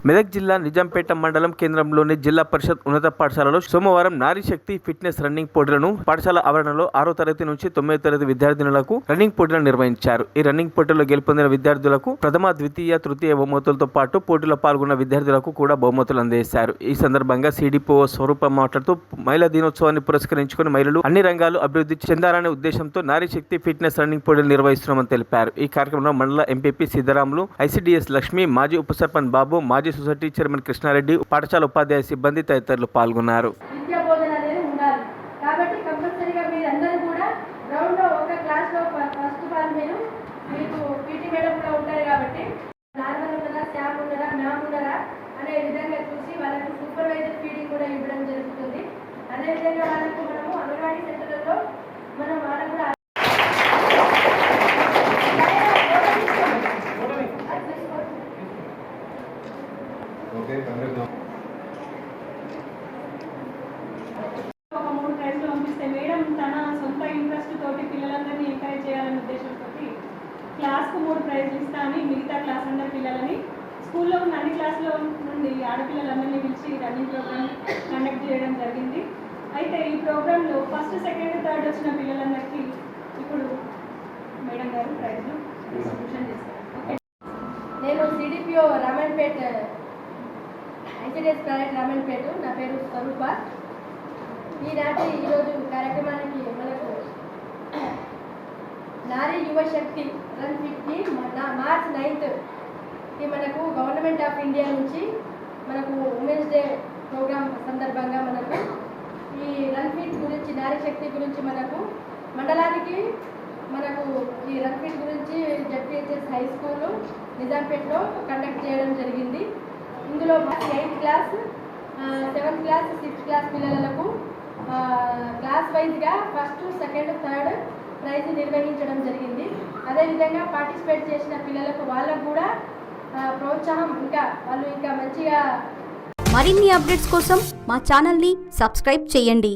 మెదక్ జిల్లా నిజాంపేట మండలం కేంద్రంలోని జిల్లా పరిషత్ ఉన్నత పాఠశాలలో సోమవారం నారీ శక్తి ఫిట్నెస్ రన్నింగ్ పోటీలను పాఠశాల ఆవరణలో 6వ తరగతి నుంచి 9వ తరగతి విద్యార్థినులకు రన్నింగ్ పోటీలను నిర్వహించారు. ఈ రన్నింగ్ పోటీలో గెలుపొందిన విద్యార్థులకు ప్రథమ, ద్వితీయ, తృతీయ బహుమతులతో పాటు పోటీలో పాల్గొన్న విద్యార్థులకు కూడా బహుమతులు అందజేశారు. ఈ సందర్భంగా సిడిపిఓ స్వరూప మాట్లాడుతూ మహిళా దినోత్సవాన్ని పురస్కరించుకుని మహిళలు అన్ని రంగాలు అభివృద్ధి చెందాలనే ఉద్దేశంతో నారీ శక్తి ఫిట్నెస్ రన్నింగ్ పోటీలు నిర్వహిస్తున్నామని తెలిపారు. ఈ కార్యక్రమంలో మండల ఎంపీపీ సిద్ధరాములు, ఐసిడిఎస్ లక్ష్మి, మాజీ ఉప సర్పంచ్ బాబు, మాజీ సొసైటీ చైర్మన్ కృష్ణారెడ్డి, పాఠశాల ఉపాధ్యాయ సిబ్బంది తదితరులు పాల్గొన్నారు. విద్యా బోధన అనేది ఉండాలి కాబట్టి కంపల్సరీగా మీరందరూ కూడా గ్రౌండ్లో ఒక క్లాస్లో ఫస్ట్ వారు మీకు పీటీ మేడం కూడా ఉంటారు కాబట్టి నార్మల్ ఉన్నారా, శామ్ ఉన్నారా, మ్యామ్ ఉన్నారా అనే విధంగా చూసి వాళ్ళకు సూపర్వైజర్ ఫీడింగ్ కూడా ఇవ్వడం జరుగుతుంది. అదేవిధంగా వాళ్ళకు మనము అంగన్వాడీ సెంటర్లలో మనం వాళ్ళకు కూడా ఒక 3 ప్రైజ్లు పంపిస్తే మేడం తన సొంత ఇంట్రెస్ట్ తోటి పిల్లలందరినీ ఎంకరేజ్ చేయాలనే ఉద్దేశంతో క్లాస్కు 3 ప్రైజ్లు ఇస్తా అని మిగతా క్లాస్ అందరి పిల్లలని స్కూల్లో ఉన్న అన్ని క్లాసులో నుండి ఆడపిల్లలందరినీ పిలిచి రన్నింగ్ ప్రోగ్రామ్ కండక్ట్ చేయడం జరిగింది. అయితే ఈ ప్రోగ్రాంలో ఫస్ట్, సెకండ్, థర్డ్ వచ్చిన పిల్లలందరికీ ఇప్పుడు మేడం గారు ప్రైజ్లు డిస్ట్రిబ్యూషన్ చేస్తారు. నేను CDPO Ramanpet, ICDS project Ramanpet. నా పేరు స్వరూప. ఈరోజు కార్యక్రమానికి మనకు నారీ యువశక్తి రన్ ఫిట్ని మార్చ్ 9th మనకు గవర్నమెంట్ ఆఫ్ ఇండియా నుంచి మనకు ఉమెన్స్ డే ప్రోగ్రామ్ సందర్భంగా మనకు ఈ రన్ ఫిట్ గురించి, నారీ శక్తి గురించి మనకు మండలానికి మనకు ఈ రన్ ఫిట్ గురించి జెడ్పీహెచ్ఎస్ హై స్కూల్ నిజాంపేటలో కండక్ట్ చేయడం జరిగింది. ఇందులో 8th class, 7th class, 6th class పిల్లలకు క్లాస్ వైజ్గా ఫస్ట్, సెకండ్, థర్డ్ ప్రైజ్ నిర్వహించడం జరిగింది. అదేవిధంగా పార్టిసిపేట్ చేసిన పిల్లలకు వాళ్ళకు కూడా ప్రోత్సాహం వాళ్ళు ఇంకా మంచిగా. మరిన్ని అప్డేట్స్ కోసం మా ఛానల్ని సబ్స్క్రైబ్ చేయండి.